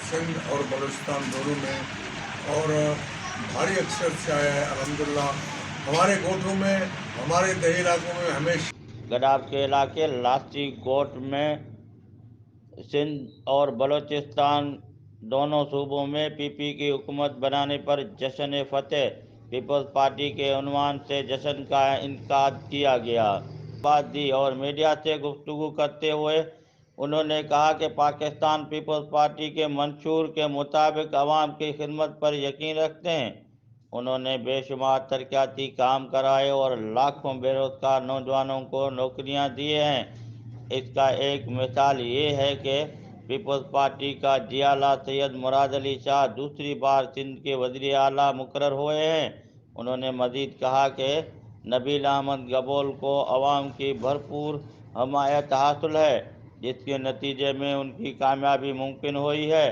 सिंध और बलूचिस्तान दोनों में, और भारी अक्सर से आया है अल्हम्दुलिल्लाह। हमारे गोठों में, हमारे दही इलाकों में हमेशा गडाफ के इलाके लासी गोट में सिंध और बलूचिस्तान दोनों सूबों में पीपी की हुकूमत बनाने पर जश्न फतेह पीपल्स पार्टी के उन्वान से जश्न का इनेकाद किया गया। बात दी और मीडिया से गुफ्तगू करते हुए उन्होंने कहा कि पाकिस्तान पीपल्स पार्टी के मंशूर के मुताबिक अवाम की खिदमत पर यकीन रखते हैं। उन्होंने बेशुमार तरक्याती काम कराए और लाखों बेरोजगार नौजवानों को नौकरियां दिए हैं। इसका एक मिसाल ये है कि पीपल्स पार्टी का जियाला सैयद मुराद अली शाह दूसरी बार सिंध के वज़ीर आला मुकर्रर हुए हैं। उन्होंने मजीद कहा कि नबील अहमद गबोल को अवाम की भरपूर हमायत हासिल है, जिसके नतीजे में उनकी कामयाबी मुमकिन हुई है।